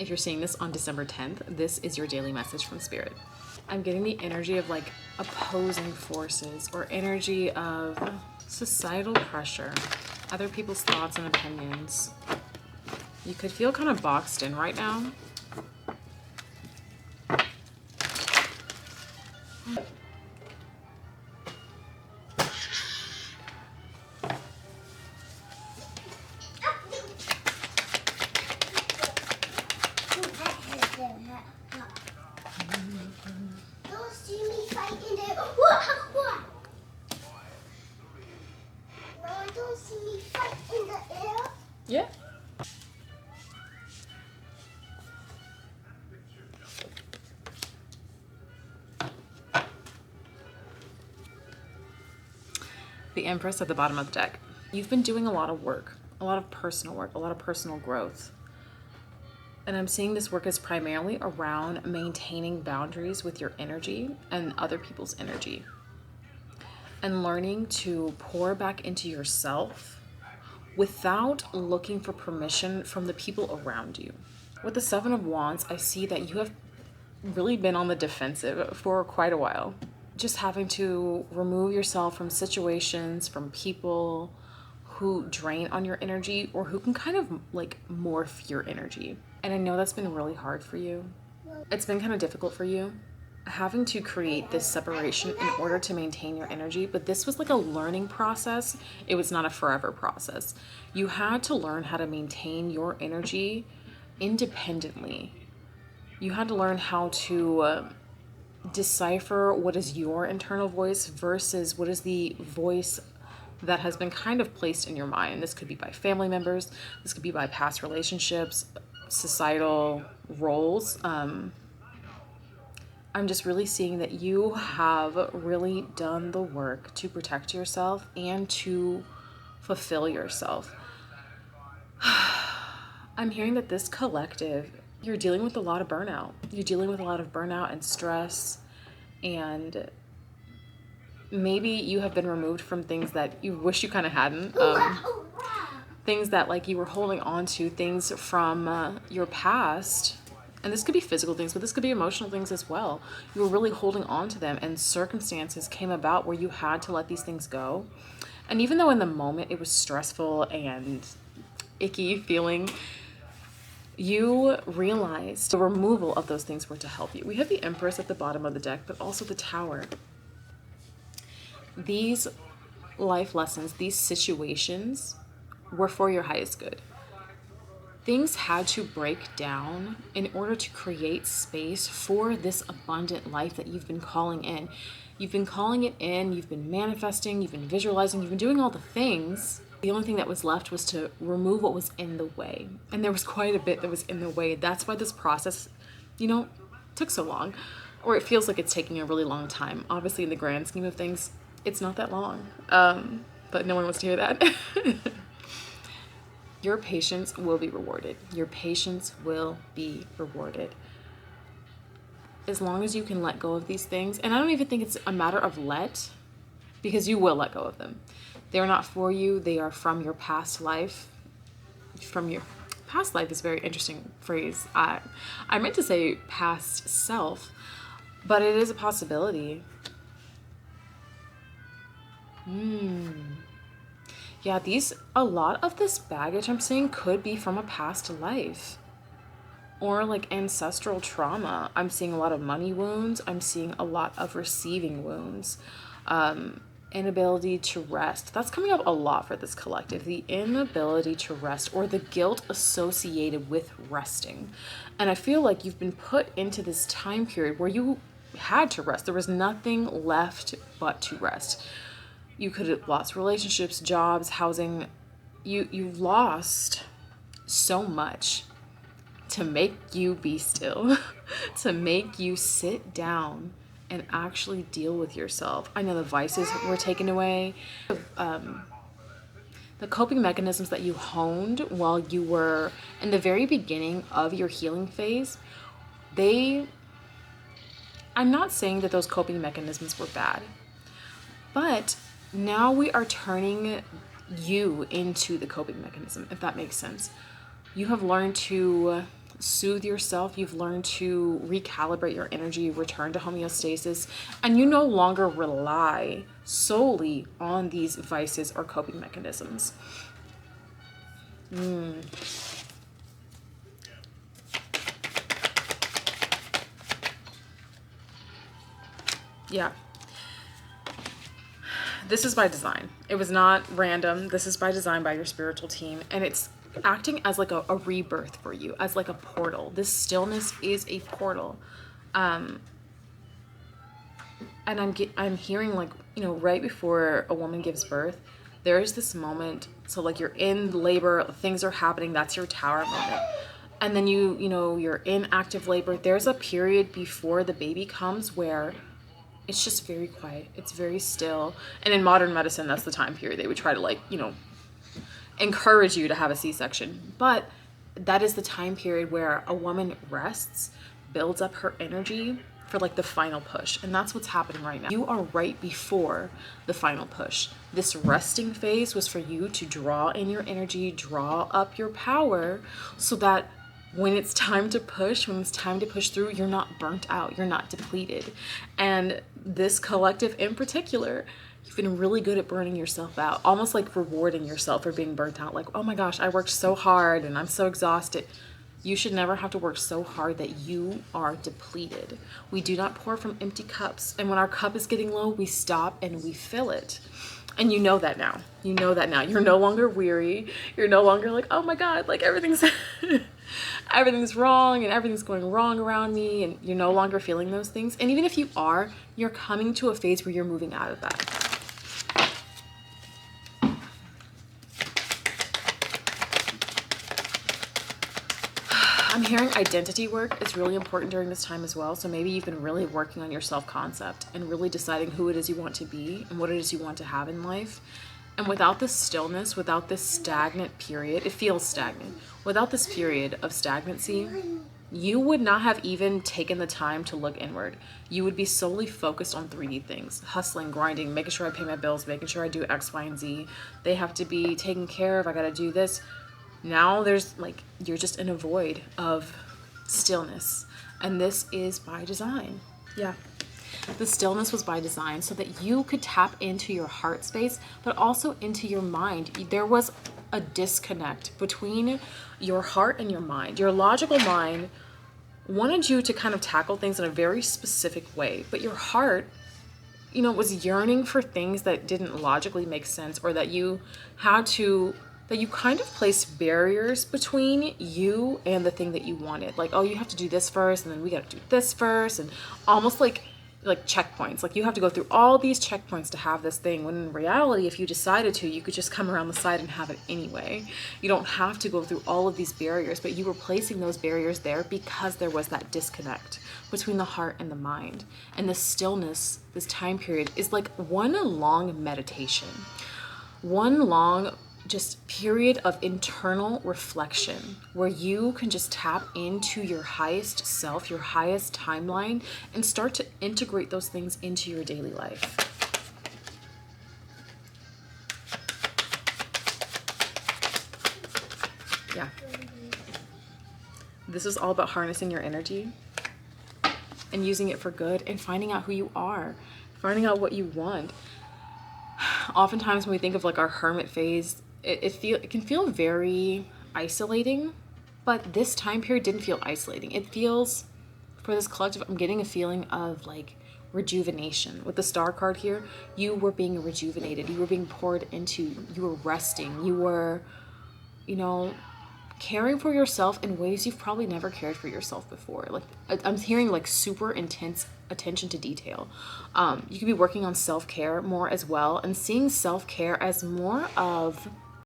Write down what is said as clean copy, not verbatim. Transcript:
If you're seeing this on December 10th, this is your daily message from Spirit. I'm getting the energy of like opposing forces or energy of societal pressure, other people's thoughts and opinions. You could feel kind of boxed in right now. Don't see me fighting there. No, don't see me fight in the air. Yeah. The Empress at the bottom of the deck. You've been doing a lot of work, a lot of personal work, a lot of personal growth. And I'm seeing this work as primarily around maintaining boundaries with your energy and other people's energy. And learning to pour back into yourself without looking for permission from the people around you. With the Seven of Wands, I see that you have really been on the defensive for quite a while. Just having to remove yourself from situations, from people who drain on your energy or who can kind of like morph your energy. And I know that's been really hard for you. It's been kind of difficult for you having to create this separation in order to maintain your energy, but this was like a learning process. It was not a forever process. You had to learn how to maintain your energy independently. You had to learn how to decipher what is your internal voice versus what is the voice that has been kind of placed in your mind. This could be by family members, this could be by past relationships, societal roles. I'm just really seeing that you have really done the work to protect yourself and to fulfill yourself. I'm hearing that this collective, you're dealing with a lot of burnout. You're dealing with a lot of burnout and stress, and maybe you have been removed from things that you wish you kind of hadn't. Things that like you were holding on to, things from your past. And this could be physical things, but this could be emotional things as well. You were really holding on to them, and circumstances came about where you had to let these things go. And even though in the moment it was stressful and icky feeling, you realized the removal of those things were to help you. We have the Empress at the bottom of the deck, but also the Tower. These life lessons, these situations were for your highest good. Things had to break down in order to create space for this abundant life that you've been calling in. You've been calling it in, you've been manifesting, you've been visualizing, you've been doing all the things. The only thing that was left was to remove what was in the way. And there was quite a bit that was in the way. That's why this process, took so long. Or it feels like it's taking a really long time. Obviously, in the grand scheme of things, it's not that long. But no one wants to hear that. Your patience will be rewarded. Your patience will be rewarded. As long as you can let go of these things. And I don't even think it's a matter of because you will let go of them. They're not for you. They are from your past life. From your past life is a very interesting phrase. I meant to say past self, but it is a possibility. Yeah, a lot of this baggage I'm seeing could be from a past life or like ancestral trauma. I'm seeing a lot of money wounds. I'm seeing a lot of receiving wounds, inability to rest. That's coming up a lot for this collective, the inability to rest or the guilt associated with resting. And I feel like you've been put into this time period where you had to rest. There was nothing left but to rest. You could have lost relationships, jobs, housing. You've lost so much to make you be still, to make you sit down and actually deal with yourself. I know the vices were taken away. The coping mechanisms that you honed while you were in the very beginning of your healing phase, I'm not saying that those coping mechanisms were bad, but now we are turning you into the coping mechanism, if that makes sense. You have learned to soothe yourself. You've learned to recalibrate your energy, return to homeostasis, and you no longer rely solely on these vices or coping mechanisms. Yeah. This is by design. It was not random. This is by design by your spiritual team. And it's acting as like a rebirth for you, as like a portal. This stillness is a portal. And I'm hearing, like, you know, right before a woman gives birth, there is this moment. So like you're in labor, things are happening. That's your tower moment. And then you know, you're in active labor. There's a period before the baby comes where it's just very quiet. It's very still. And in modern medicine, that's the time period they would try to, like, you know, encourage you to have a C-section. But that is the time period where a woman rests, builds up her energy for like the final push. And that's what's happening right now. You are right before the final push. This resting phase was for you to draw in your energy, draw up your power, so that when it's time to push, when it's time to push through, you're not burnt out, you're not depleted. And this collective in particular, you've been really good at burning yourself out, almost like rewarding yourself for being burnt out. Like, oh my gosh, I worked so hard and I'm so exhausted. You should never have to work so hard that you are depleted. We do not pour from empty cups. And when our cup is getting low, we stop and we fill it. And you know that now. You know that now. You're no longer weary. You're no longer like, oh my God, like everything's everything's wrong and everything's going wrong around me. And you're no longer feeling those things. And even if you are, you're coming to a phase where you're moving out of that. I'm hearing identity work is really important during this time as well. So maybe you've been really working on your self-concept and really deciding who it is you want to be and what it is you want to have in life. And without this stillness, without this stagnant period, it feels stagnant. Without this period of stagnancy, you would not have even taken the time to look inward. You would be solely focused on 3D things: hustling, grinding, making sure I pay my bills, making sure I do X, Y, and Z. They have to be taken care of. I got to do this. Now there's like, you're just in a void of stillness. And this is by design. Yeah. The stillness was by design so that you could tap into your heart space, but also into your mind. There was a disconnect between your heart and your mind. Your logical mind wanted you to kind of tackle things in a very specific way, but your heart, you know, was yearning for things that didn't logically make sense, or that you had to, that you kind of placed barriers between you and the thing that you wanted. Like, oh, you have to do this first, and then we got to do this first, and almost like checkpoints. Like, you have to go through all these checkpoints to have this thing, when in reality, if you decided to, you could just come around the side and have it anyway. You don't have to go through all of these barriers, but you were placing those barriers there because there was that disconnect between the heart and the mind. And the stillness, this time period, is like one long meditation, one long just period of internal reflection where you can just tap into your highest self, your highest timeline, and start to integrate those things into your daily life. Yeah. This is all about harnessing your energy and using it for good and finding out who you are, finding out what you want. Oftentimes when we think of like our hermit phase, it can feel very isolating, but this time period didn't feel isolating. It feels, for this collective, I'm getting a feeling of like rejuvenation. With the star card here, you were being rejuvenated, you were being poured into, you were resting, you were, you know, caring for yourself in ways you've probably never cared for yourself before. Like, I'm hearing like super intense attention to detail. You could be working on self-care more as well, and seeing self-care as more of